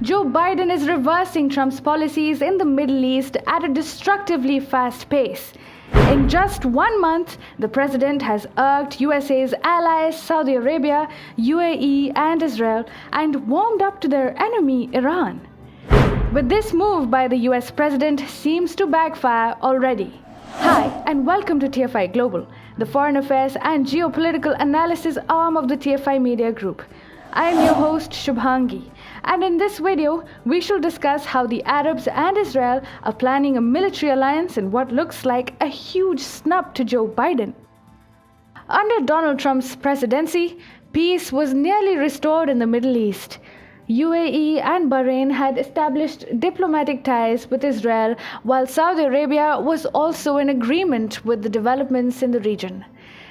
Joe Biden is reversing Trump's policies in the Middle East at a destructively fast pace. In just 1 month, the president has irked USA's allies Saudi Arabia, UAE, and Israel and warmed up to their enemy Iran. But this move by the US president seems to backfire already. Hi, and welcome to TFI Global, the foreign affairs and geopolitical analysis arm of the TFI Media Group. I am your host Shubhangi, and in this video, we shall discuss how the Arabs and Israel are planning a military alliance in what looks like a huge snub to Joe Biden. Under Donald Trump's presidency, peace was nearly restored in the Middle East. UAE and Bahrain had established diplomatic ties with Israel, while Saudi Arabia was also in agreement with the developments in the region.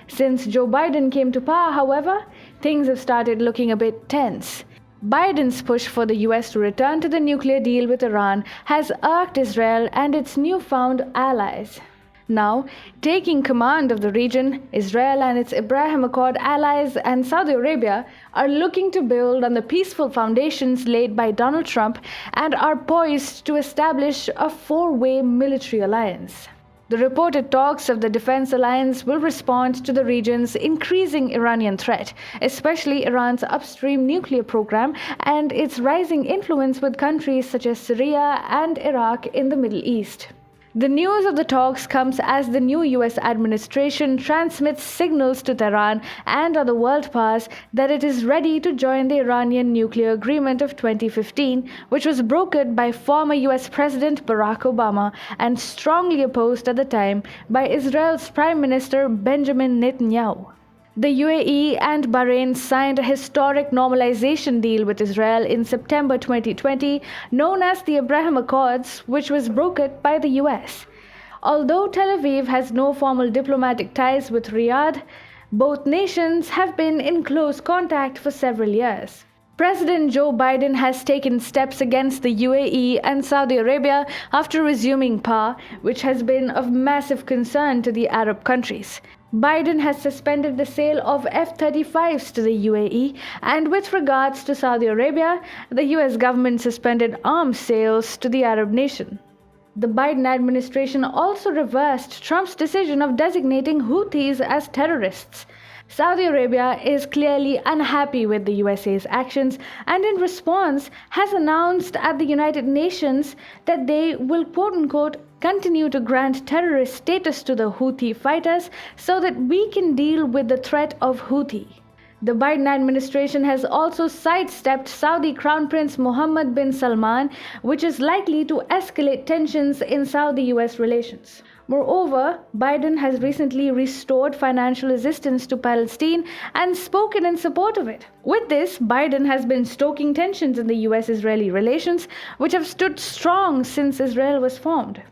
Since Joe Biden came to power, however, things have started looking a bit tense. Biden's push for the US to return to the nuclear deal with Iran has irked Israel and its newfound allies. Now, taking command of the region, Israel and its Abraham Accord allies and Saudi Arabia are looking to build on the peaceful foundations laid by Donald Trump and are poised to establish a four-way military alliance. The reported talks of the defense alliance will respond to the region's increasing Iranian threat, especially Iran's upstream nuclear program and its rising influence with countries such as Syria and Iraq in the Middle East. The news of the talks comes as the new US administration transmits signals to Tehran and other world powers that it is ready to join the Iranian nuclear agreement of 2015, which was brokered by former US President Barack Obama and strongly opposed at the time by Israel's Prime Minister Benjamin Netanyahu. The UAE and Bahrain signed a historic normalization deal with Israel in September 2020, known as the Abraham Accords, which was brokered by the US. Although Tel Aviv has no formal diplomatic ties with Riyadh, both nations have been in close contact for several years. President Joe Biden has taken steps against the UAE and Saudi Arabia after resuming power, which has been of massive concern to the Arab countries. Biden has suspended the sale of F-35s to the UAE, and with regards to Saudi Arabia, the US government suspended arms sales to the Arab nation. The Biden administration also reversed Trump's decision of designating Houthis as terrorists. Saudi Arabia is clearly unhappy with the USA's actions and in response has announced at the United Nations that they will quote-unquote continue to grant terrorist status to the Houthi fighters so that we can deal with the threat of Houthi. The Biden administration has also sidestepped Saudi Crown Prince Mohammed bin Salman, which is likely to escalate tensions in Saudi-US relations. Moreover, Biden has recently restored financial assistance to Palestine and spoken in support of it. With this, Biden has been stoking tensions in the US-Israeli relations, which have stood strong since Israel was formed.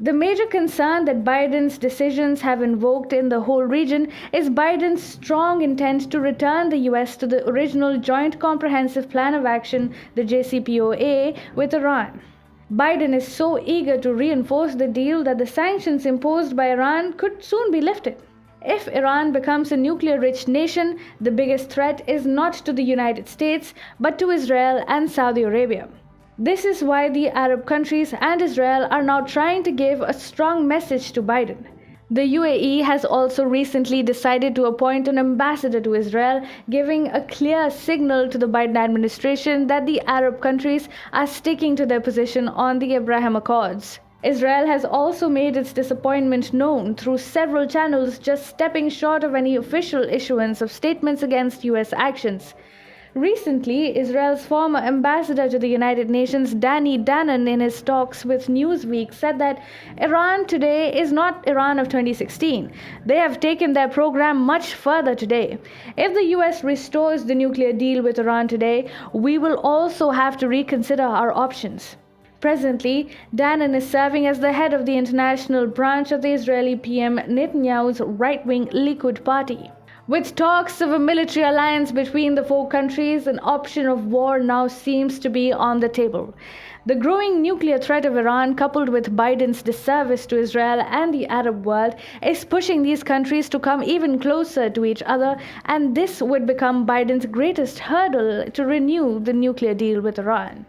The major concern that Biden's decisions have invoked in the whole region is Biden's strong intent to return the US to the original Joint Comprehensive Plan of Action, the JCPOA, with Iran. Biden is so eager to reinforce the deal that the sanctions imposed by Iran could soon be lifted. If Iran becomes a nuclear-rich nation, the biggest threat is not to the United States, but to Israel and Saudi Arabia. This is why the Arab countries and Israel are now trying to give a strong message to Biden. The UAE has also recently decided to appoint an ambassador to Israel, giving a clear signal to the Biden administration that the Arab countries are sticking to their position on the Abraham Accords. Israel has also made its disappointment known through several channels, just stepping short of any official issuance of statements against US actions. Recently, Israel's former ambassador to the United Nations, Danny Danon, in his talks with Newsweek, said that Iran today is not Iran of 2016. They have taken their program much further today. If the US restores the nuclear deal with Iran today, we will also have to reconsider our options. Presently, Danon is serving as the head of the international branch of the Israeli PM Netanyahu's right-wing Likud party. With talks of a military alliance between the four countries, an option of war now seems to be on the table. The growing nuclear threat of Iran, coupled with Biden's disservice to Israel and the Arab world, is pushing these countries to come even closer to each other, and this would become Biden's greatest hurdle to renew the nuclear deal with Iran.